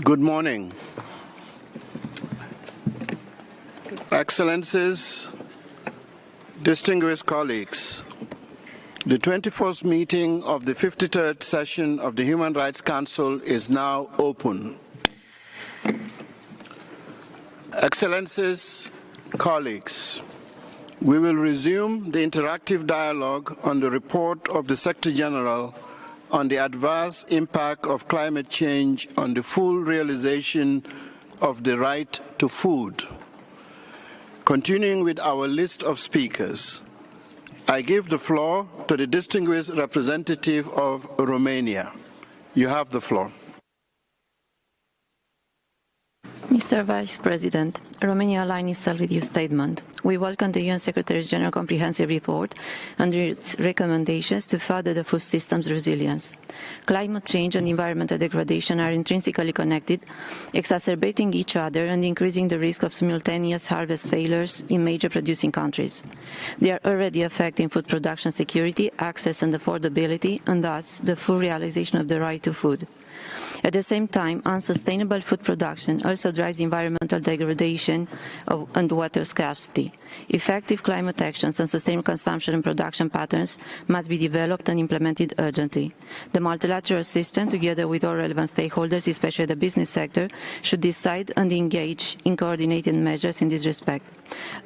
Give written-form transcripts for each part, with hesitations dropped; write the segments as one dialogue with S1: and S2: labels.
S1: Good morning. Excellencies, distinguished colleagues, the 24th meeting of the 53rd session of the Human Rights Council is now open. Excellencies, colleagues, we will resume the interactive dialogue on the report of the Secretary General on the adverse impact of climate change on the full realization of the right to food. Continuing with our list of speakers, I give the floor to the distinguished representative of Romania. You have the floor.
S2: Mr. Vice President, Romania aligns itself with your statement. We welcome the UN Secretary General Comprehensive Report and its recommendations to further the food system's resilience. Climate change and environmental degradation are intrinsically connected, exacerbating each other and increasing the risk of simultaneous harvest failures in major producing countries. They are already affecting food production security, access and affordability, and thus the full realization of the right to food. At the same time, unsustainable food production also drives environmental degradation and water scarcity. Effective climate actions and sustainable consumption and production patterns must be developed and implemented urgently. The multilateral system, together with all relevant stakeholders, especially the business sector, should decide and engage in coordinated measures in this respect.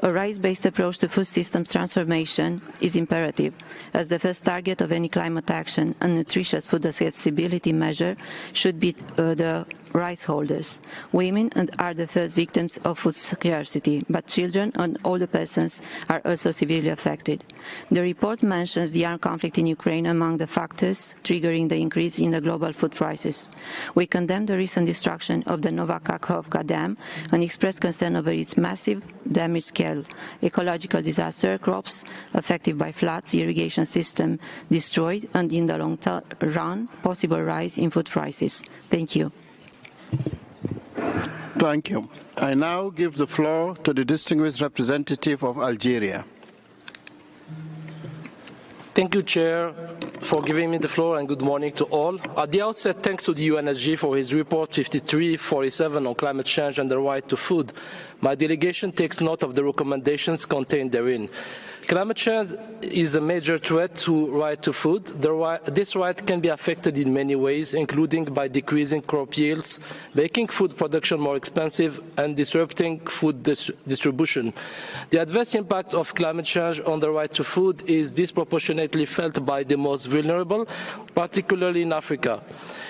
S2: A rights-based approach to food systems transformation is imperative, as the first target of any climate action and nutritious food accessibility measure should be the rights holders. Women are the first victims of food scarcity, but children and older persons are also severely affected. The report mentions the armed conflict in Ukraine among the factors triggering the increase in the global food prices. We condemn the recent destruction of the Novakakhovka Dam and express concern over its massive damage scale, ecological disaster, crops affected by floods, irrigation system destroyed, and in the long run, possible rise in food prices. Thank you.
S1: Thank you. I now give the floor to the distinguished representative of Algeria.
S3: Thank you, Chair, for giving me the floor, and good morning to all. At the outset, thanks to the UNSG for his report 5347 on climate change and the right to food. My delegation takes note of the recommendations contained therein. Climate change is a major threat to right to food. This right can be affected in many ways, including by decreasing crop yields, making food production more expensive, and disrupting food distribution. The adverse impact of climate change on the right to food is disproportionately felt by the most vulnerable, particularly in Africa.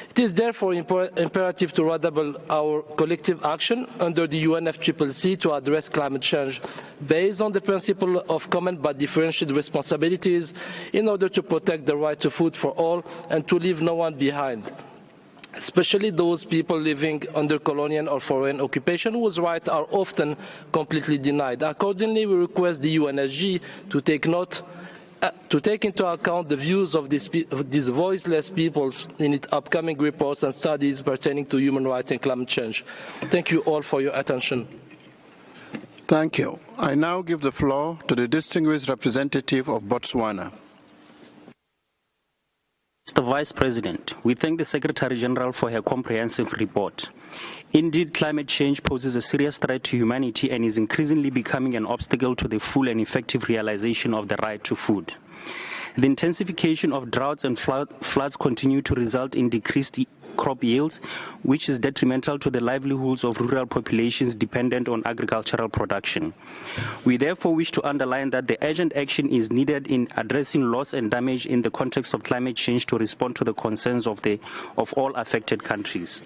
S3: It is therefore imperative to redouble our collective action under the UNFCCC to address climate change based on the principle of common but differentiated responsibilities in order to protect the right to food for all and to leave no one behind, especially those people living under colonial or foreign occupation whose rights are often completely denied. Accordingly, we request the UNSG to take into account the views of these voiceless peoples in its upcoming reports and studies pertaining to human rights and climate change. Thank you all for your attention.
S1: Thank you. I now give the floor to the distinguished representative of Botswana.
S4: Mr. Vice President, we thank the Secretary General for her comprehensive report. Indeed, climate change poses a serious threat to humanity and is increasingly becoming an obstacle to the full and effective realization of the right to food. The intensification of droughts and floods continue to result in decreased crop yields, which is detrimental to the livelihoods of rural populations dependent on agricultural production. We therefore wish to underline that the urgent action is needed in addressing loss and damage in the context of climate change to respond to the concerns of all affected countries.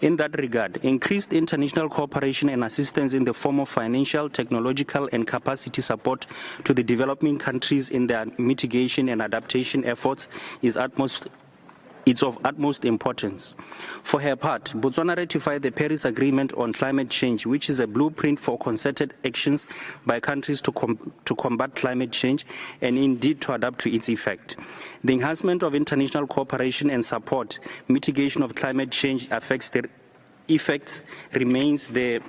S4: In that regard, increased international cooperation and assistance in the form of financial, technological, and capacity support to the developing countries in their mitigation and adaptation efforts is of utmost importance. For her part, Botswana ratified the Paris Agreement on Climate Change, which is a blueprint for concerted actions by countries to combat climate change and indeed to adapt to its effect. The enhancement of international cooperation and support, mitigation of climate change effects remains the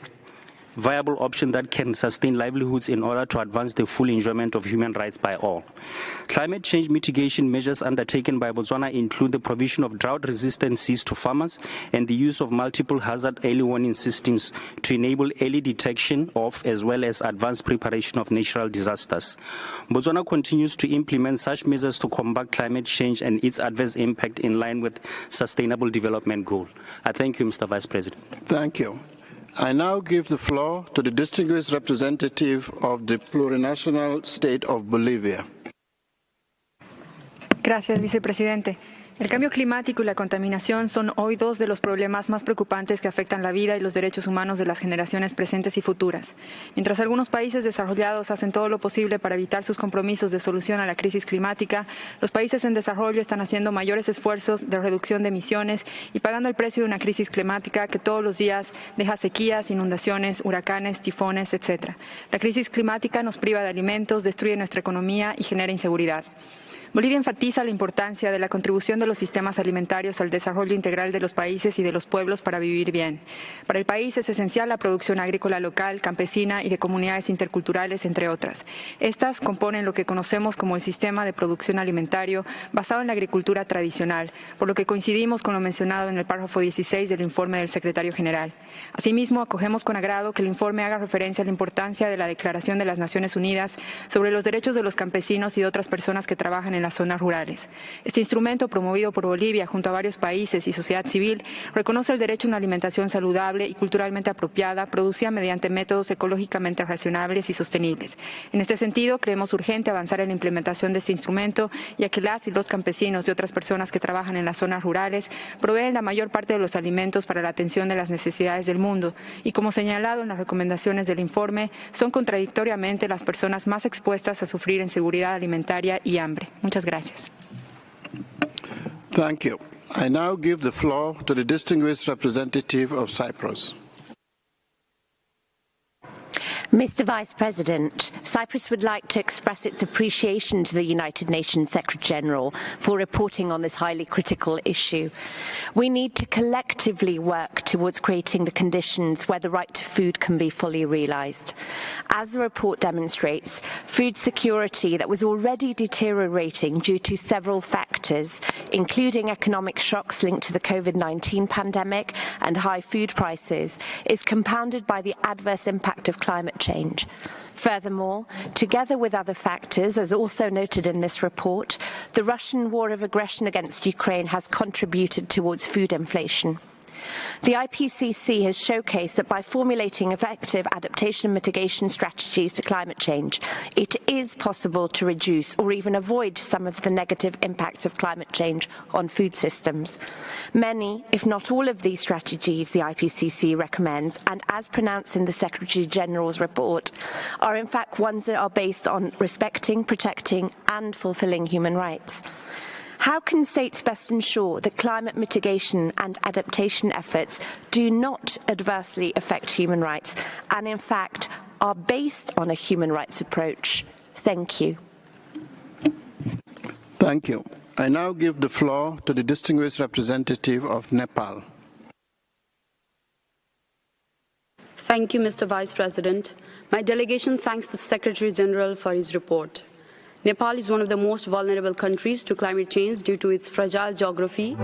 S4: viable option that can sustain livelihoods in order to advance the full enjoyment of human rights by all. Climate change mitigation measures undertaken by Botswana include the provision of drought-resistant seeds to farmers and the use of multiple hazard early warning systems to enable early detection of as well as advanced preparation of natural disasters. Botswana continues to implement such measures to combat climate change and its adverse impact in line with Sustainable Development Goal. I thank you, Mr. Vice President.
S1: Thank you. I now give the floor to the distinguished representative of the plurinational state of Bolivia.
S5: Gracias, vicepresidente. El cambio climático y la contaminación son hoy dos de los problemas más preocupantes que afectan la vida y los derechos humanos de las generaciones presentes y futuras. Mientras algunos países desarrollados hacen todo lo posible para evitar sus compromisos de solución a la crisis climática, los países en desarrollo están haciendo mayores esfuerzos de reducción de emisiones y pagando el precio de una crisis climática que todos los días deja sequías, inundaciones, huracanes, tifones, etc. La crisis climática nos priva de alimentos, destruye nuestra economía y genera inseguridad. Bolivia enfatiza la importancia de la contribución de los sistemas alimentarios al desarrollo integral de los países y de los pueblos para vivir bien. Para el país es esencial la producción agrícola local, campesina y de comunidades interculturales, entre otras. Estas componen lo que conocemos como el sistema de producción alimentario basado en la agricultura tradicional, por lo que coincidimos con lo mencionado en el párrafo 16 del informe del secretario general. Asimismo, acogemos con agrado que el informe haga referencia a la importancia de la Declaración de las Naciones Unidas sobre los derechos de los campesinos y de otras personas que trabajan en las zonas rurales. Este instrumento, promovido por Bolivia junto a varios países y sociedad civil, reconoce el derecho a una alimentación saludable y culturalmente apropiada, producida mediante métodos ecológicamente razonables y sostenibles. En este sentido, creemos urgente avanzar en la implementación de este instrumento, ya que las y los campesinos y otras personas que trabajan en las zonas rurales proveen la mayor parte de los alimentos para la atención de las necesidades del mundo y, como señalado en las recomendaciones del informe, son contradictoriamente las personas más expuestas a sufrir inseguridad alimentaria y hambre. Muchas gracias.
S1: Thank you. I now give the floor to the distinguished representative of Cyprus.
S6: Mr. Vice President, Cyprus would like to express its appreciation to the United Nations Secretary-General for reporting on this highly critical issue. We need to collectively work towards creating the conditions where the right to food can be fully realised. As the report demonstrates, food security that was already deteriorating due to several factors, including economic shocks linked to the COVID-19 pandemic and high food prices, is compounded by the adverse impact of climate change. Furthermore, together with other factors, as also noted in this report, the Russian war of aggression against Ukraine has contributed towards food inflation. The IPCC has showcased that by formulating effective adaptation and mitigation strategies to climate change, it is possible to reduce or even avoid some of the negative impacts of climate change on food systems. Many, if not all of these strategies the IPCC recommends, and as pronounced in the Secretary-General's report, are in fact ones that are based on respecting, protecting and fulfilling human rights. How can states best ensure that climate mitigation and adaptation efforts do not adversely affect human rights and, in fact, are based on a human rights approach? Thank you.
S1: Thank you. I now give the floor to the distinguished representative of Nepal.
S7: Thank you, Mr. Vice President. My delegation thanks the Secretary General for his report. Nepal is one of the most vulnerable countries to climate change due to its fragile geography.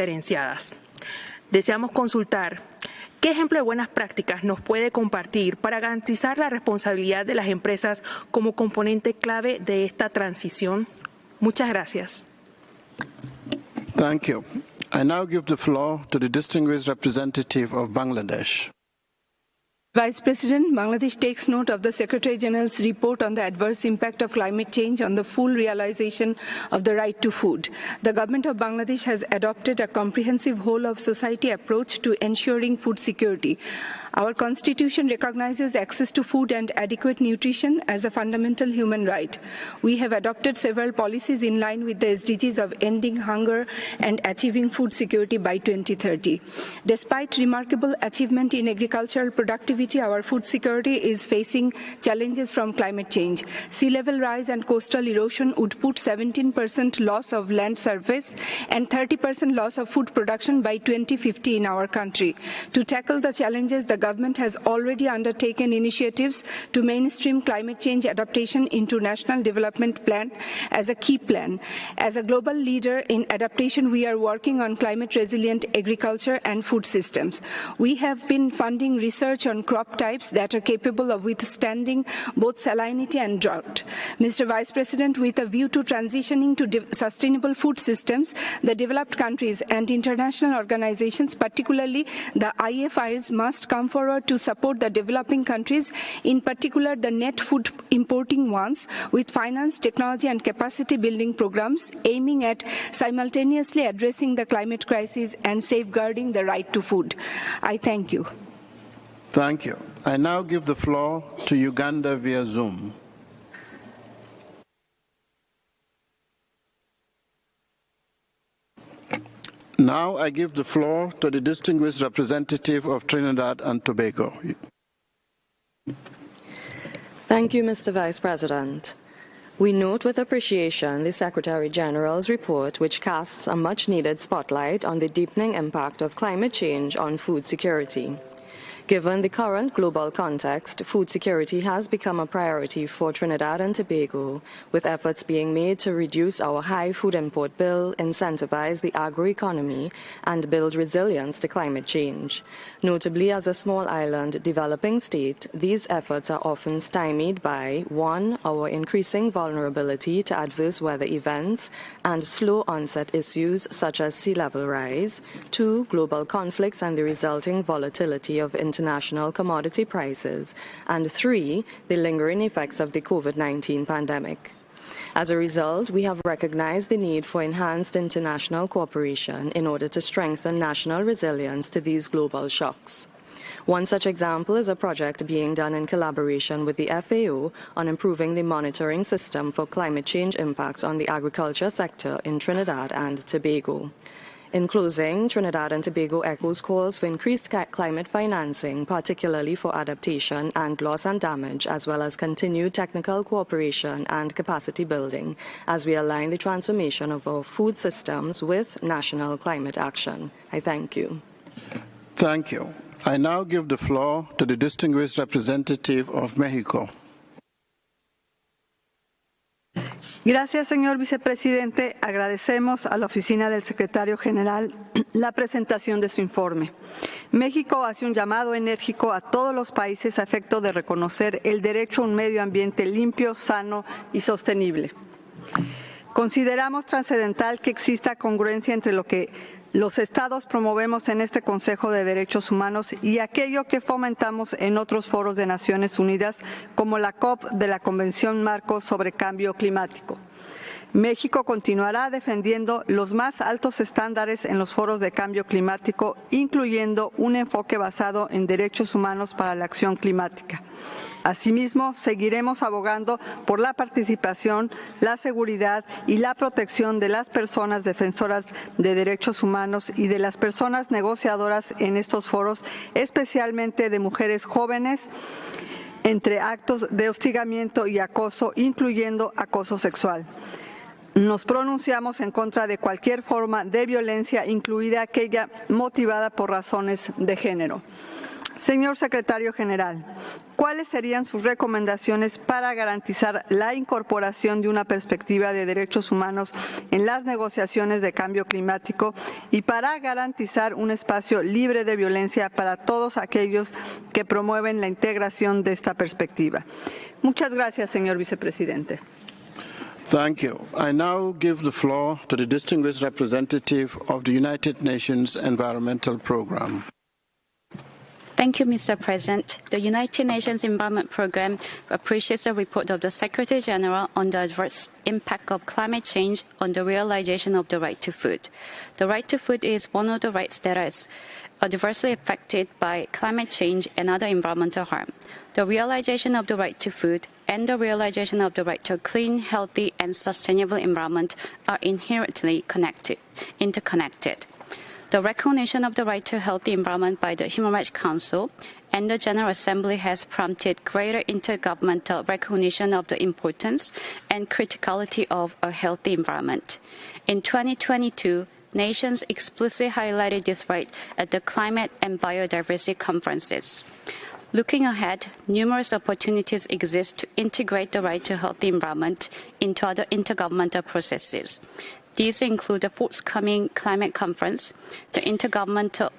S8: diferenciadas. Deseamos consultar qué ejemplo de buenas prácticas nos puede compartir para garantizar la responsabilidad de las empresas como componente clave de esta transición. Muchas gracias.
S1: Thank you. I now give the floor to the distinguished representative of Bangladesh.
S9: Vice President, Bangladesh takes note of the Secretary General's report on the adverse impact of climate change on the full realization of the right to food. The government of Bangladesh has adopted a comprehensive whole-of-society approach to ensuring food security. Our Constitution recognizes access to food and adequate nutrition as a fundamental human right. We have adopted several policies in line with the SDGs of ending hunger and achieving food security by 2030. Despite remarkable achievement in agricultural productivity, our food security is facing challenges from climate change. Sea level rise and coastal erosion would put 17% loss of land surface and 30% loss of food production by 2050 in our country. To tackle the challenges, the government has already undertaken initiatives to mainstream climate change adaptation into National Development Plan as a key plan. As a global leader in adaptation, we are working on climate resilient agriculture and food systems. We have been funding research on crop types that are capable of withstanding both salinity and drought. Mr. Vice President, with a view to transitioning to sustainable food systems, the developed countries and international organizations, particularly the IFIs, must come forward to support the developing countries, in particular the net food importing ones, with finance, technology and capacity building programs aiming at simultaneously addressing the climate crisis and safeguarding the right to food. I thank you.
S1: Thank you. I now give the floor to Uganda via Zoom. Now I give the floor to the distinguished representative of Trinidad and Tobago.
S10: Thank you, Mr. Vice President. We note with appreciation the Secretary General's report, which casts a much-needed spotlight on the deepening impact of climate change on food security. Given the current global context, food security has become a priority for Trinidad and Tobago, with efforts being made to reduce our high food import bill, incentivize the agroeconomy, and build resilience to climate change. Notably, as a small island developing state, these efforts are often stymied by 1. Our increasing vulnerability to adverse weather events and slow onset issues such as sea level rise, 2. Global conflicts and the resulting volatility of international commodity prices, and 3, the lingering effects of the COVID-19 pandemic. As a result, we have recognized the need for enhanced international cooperation in order to strengthen national resilience to these global shocks. One such example is a project being done in collaboration with the FAO on improving the monitoring system for climate change impacts on the agriculture sector in Trinidad and Tobago. In closing, Trinidad and Tobago echoes calls for increased climate financing, particularly for adaptation and loss and damage, as well as continued technical cooperation and capacity building as we align the transformation of our food systems with national climate action. I thank you.
S1: Thank you. I now give the floor to the distinguished representative of Mexico.
S11: Gracias, señor vicepresidente. Agradecemos a la Oficina del Secretario General la presentación de su informe. México hace un llamado enérgico a todos los países a efecto de reconocer el derecho a un medio ambiente limpio, sano y sostenible. Consideramos trascendental que exista congruencia entre lo que los Estados promovemos en este Consejo de Derechos Humanos y aquello que fomentamos en otros foros de Naciones Unidas, como la COP de la Convención Marco sobre Cambio Climático. México continuará defendiendo los más altos estándares en los foros de cambio climático, incluyendo un enfoque basado en derechos humanos para la acción climática. Asimismo, seguiremos abogando por la participación, la seguridad y la protección de las personas defensoras de derechos humanos y de las personas negociadoras en estos foros, especialmente de mujeres jóvenes, entre actos de hostigamiento y acoso, incluyendo acoso sexual. Nos pronunciamos en contra de cualquier forma de violencia, incluida aquella motivada por razones de género. Señor Secretario General, ¿cuáles serían sus recomendaciones para garantizar la incorporación de una perspectiva de derechos humanos en las negociaciones de cambio climático y para garantizar un espacio libre de violencia para todos aquellos que promueven la integración de esta perspectiva? Muchas gracias, señor vicepresidente.
S1: Thank you. I now give the floor to the distinguished representative of the United Nations Environmental Programme.
S12: Thank you, Mr. President. The United Nations Environment Programme appreciates the report of the Secretary General on the adverse impact of climate change on the realization of the right to food. The right to food is one of the rights that is adversely affected by climate change and other environmental harm. The realization of the right to food and the realization of the right to a clean, healthy, and sustainable environment are inherently interconnected. The recognition of the right to a healthy environment by the Human Rights Council and the General Assembly has prompted greater intergovernmental recognition of the importance and criticality of a healthy environment. In 2022, nations explicitly highlighted this right at the Climate and Biodiversity Conferences. Looking ahead, numerous opportunities exist to integrate the right to a healthy environment into other intergovernmental processes. These include the forthcoming climate conference, the Intergovernmental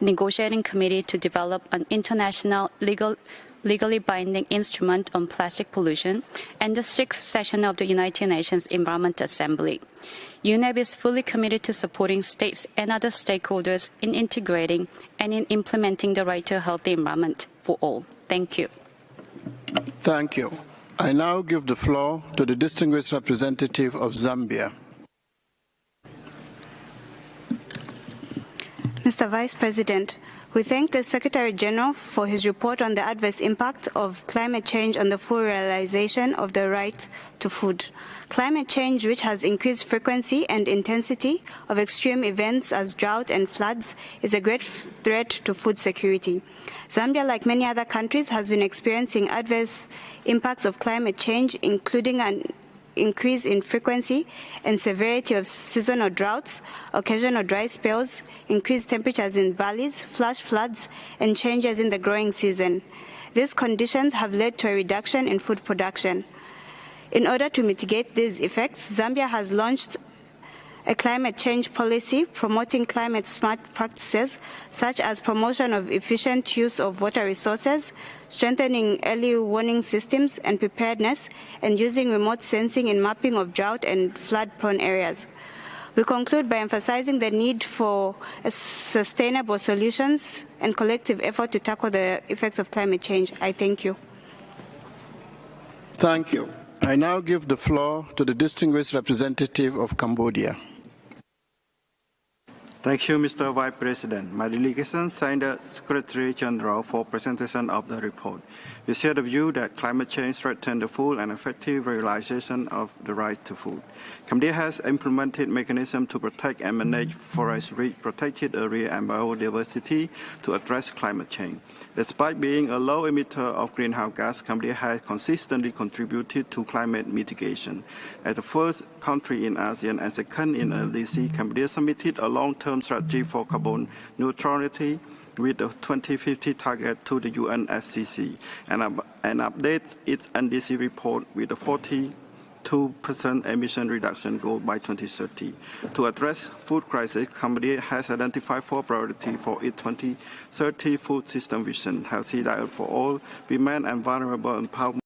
S12: Negotiating Committee to develop an international legally binding instrument on plastic pollution, and the 6th session of the United Nations Environment Assembly. UNEP is fully committed to supporting states and other stakeholders in integrating and in implementing the right to a healthy environment for all. Thank you.
S1: Thank you. I now give the floor to the distinguished representative of Zambia.
S13: Mr. Vice President, we thank the Secretary General for his report on the adverse impact of climate change on the full realization of the right to food. Climate change, which has increased frequency and intensity of extreme events as drought and floods, is a great threat to food security. Zambia, like many other countries, has been experiencing adverse impacts of climate change, including an increase in frequency and severity of seasonal droughts, occasional dry spells, increased temperatures in valleys, flash floods, and changes in the growing season. These conditions have led to a reduction in food production. In order to mitigate these effects, Zambia has launched a climate change policy promoting climate-smart practices, such as promotion of efficient use of water resources, strengthening early warning systems and preparedness, and using remote sensing in mapping of drought and flood-prone areas. We conclude by emphasizing the need for sustainable solutions and collective effort to tackle the effects of climate change. I thank you.
S1: Thank you. I now give the floor to the distinguished representative of Cambodia.
S14: Thank you, Mr. Vice President. My delegation signed the Secretary General for presentation of the report. We share the view that climate change threatens the full and effective realization of the right to food. Cambodia has implemented mechanisms to protect and manage forest-rich protected area and biodiversity to address climate change. Despite being a low emitter of greenhouse gas, Cambodia has consistently contributed to climate mitigation. As the first country in ASEAN and second in LDC, Cambodia submitted a long-term strategy for carbon neutrality with the 2050 target to the UNFCCC and updates its NDC report with a 42% emission reduction goal by 2030. To address food crisis, Cambodia has identified 4 priorities for its 2030 food system vision: healthy diet for all, women and vulnerable empowerment,